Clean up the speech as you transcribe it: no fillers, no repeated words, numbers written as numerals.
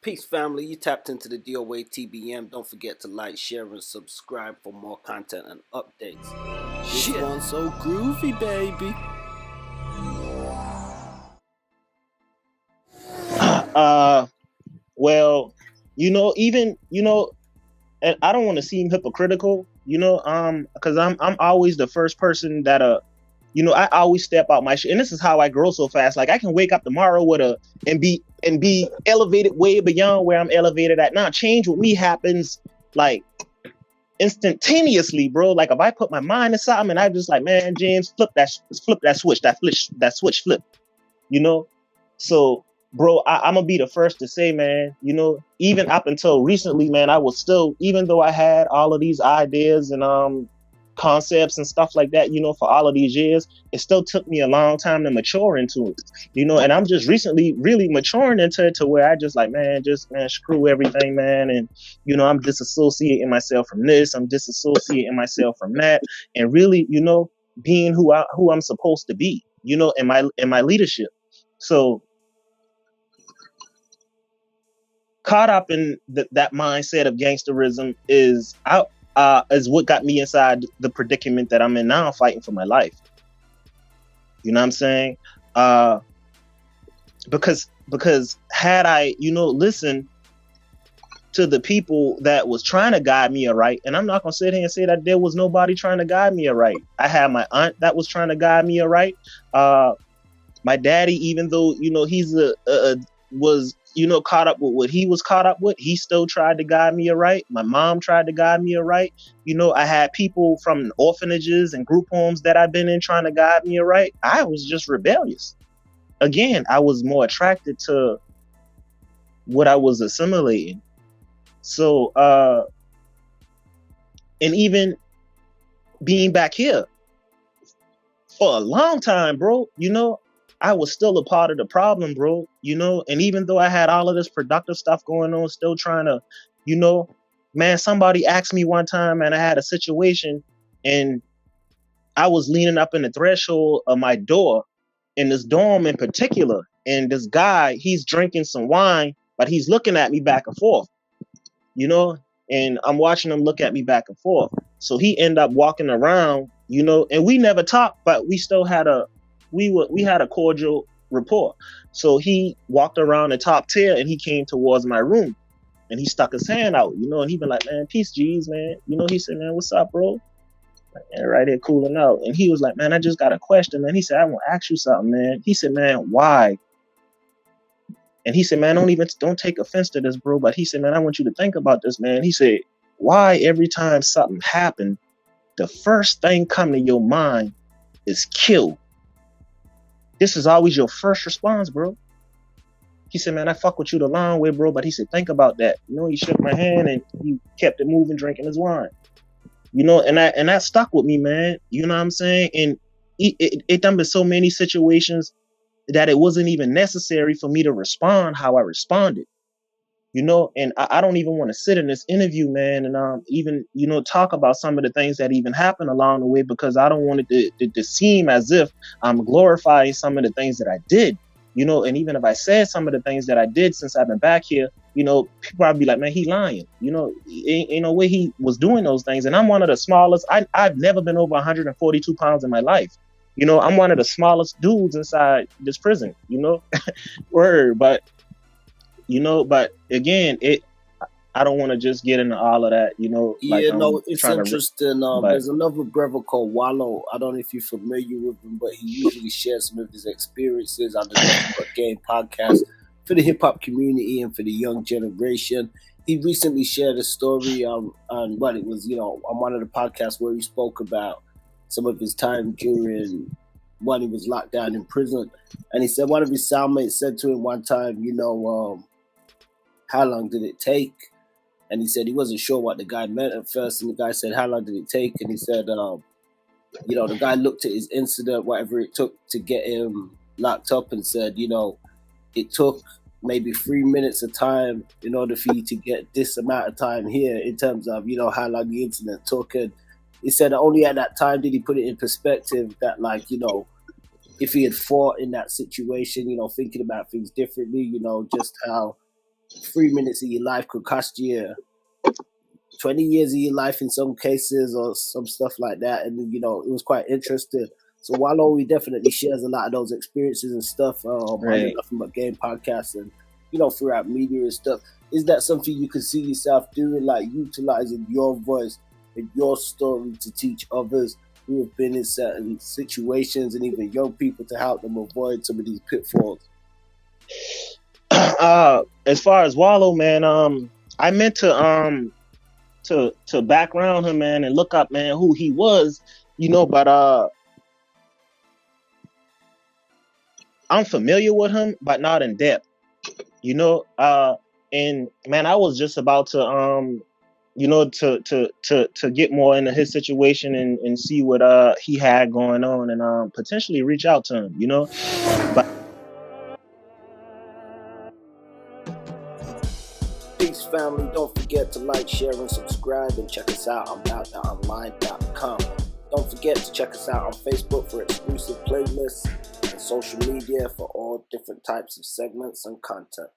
Peace, family. You tapped into the DOA TBM. Don't forget to like, share, and subscribe for more content and updates. This one's so groovy, baby. Uh, well, even and I don't want to seem hypocritical, because I'm always the first person that I always step out my shit, and this is how I grow so fast. Like I can wake up tomorrow with a and be elevated way beyond where I'm elevated at now. Change with me happens like instantaneously, bro. Like if I put my mind to something and I just like, man, James, flip that switch, that switch flip, you know. So, bro, I'm gonna be the first to say, man, even up until recently, man, I was still, even though I had all of these ideas and concepts and stuff like that, for all of these years, it still took me a long time to mature into it, and I'm just recently really maturing into it to where I just like, man, screw everything, man. And, I'm disassociating myself from this, I'm disassociating myself from that, and really, being who I'm supposed to be, in my leadership. So caught up in that mindset of gangsterism is what got me inside the predicament that I'm in now, fighting for my life. You know what I'm saying? Because had I, listened to the people that was trying to guide me aright, and I'm not gonna sit here and say that there was nobody trying to guide me aright. I had my aunt that was trying to guide me aright. My daddy, even though he's was caught up with what he was caught up with, he still tried to guide me aright. My mom tried to guide me aright. I had people from orphanages and group homes that I've been in trying to guide me aright. I was just rebellious. Again, I was more attracted to what I was assimilating. So and even being back here for a long time, bro, I was still a part of the problem, bro, and even though I had all of this productive stuff going on, still trying to, man, somebody asked me one time, and I had a situation, and I was leaning up in the threshold of my door in this dorm in particular, and this guy, he's drinking some wine, but he's looking at me back and forth, and I'm watching him look at me back and forth. So he ended up walking around, and we never talked, but we still had we had a cordial rapport. So he walked around the top tier and he came towards my room and he stuck his hand out, and he been like, man, peace, G's, man. He said, man, what's up, bro? And right here cooling out. And he was like, man, I just got a question, man. He said, I want to ask you something, man. He said, man, why? And he said, man, don't take offense to this, bro. But he said, man, I want you to think about this, man. He said, why every time something happened, the first thing come to your mind is kill? This is always your first response, bro. He said, man, I fuck with you the long way, bro. But he said, think about that. He shook my hand and he kept it moving, drinking his wine. And that stuck with me, man. You know what I'm saying? And it done been so many situations that it wasn't even necessary for me to respond how I responded. And I don't even want to sit in this interview, man, and even, talk about some of the things that even happened along the way, because I don't want it to seem as if I'm glorifying some of the things that I did, and even if I said some of the things that I did since I've been back here, people probably be like, man, he lying, ain't no way he was doing those things. And I'm one of the smallest. I've never been over 142 pounds in my life. I'm one of the smallest dudes inside this prison, word, but again, I don't want to just get into all of that, Yeah, no, it's interesting. There's another brother called Wallo. I don't know if you're familiar with him, but he usually shares some of his experiences on the Nothing Game podcast for the hip hop community and for the young generation. He recently shared a story on what it was, on one of the podcasts where he spoke about some of his time during when he was locked down in prison. And he said one of his cellmates said to him one time, how long did it take? And he said he wasn't sure what the guy meant at first. And the guy said, how long did it take? And he said, the guy looked at his incident, whatever it took to get him locked up, and said, it took maybe 3 minutes of time in order for you to get this amount of time here in terms of, how long the incident took. And he said only at that time did he put it in perspective that, like, if he had fought in that situation, thinking about things differently, just how 3 minutes of your life could cost you 20 years of your life in some cases, or some stuff like that. And it was quite interesting. So Wallo, he definitely shares a lot of those experiences and stuff on the Nothing But Game podcast, and throughout media and stuff. Is that something you could see yourself doing, like utilizing your voice and your story to teach others who have been in certain situations, and even young people, to help them avoid some of these pitfalls? As far as Wallo, man, I meant to background him, man, and look up, man, who he was, but I'm familiar with him, but not in depth, and man, I was just about to to get more into his situation and see what he had going on, and potentially reach out to him, but Peace, family. Don't forget to like, share, and subscribe, and check us out on doatbm.com. Don't forget to check us out on Facebook for exclusive playlists and social media for all different types of segments and content.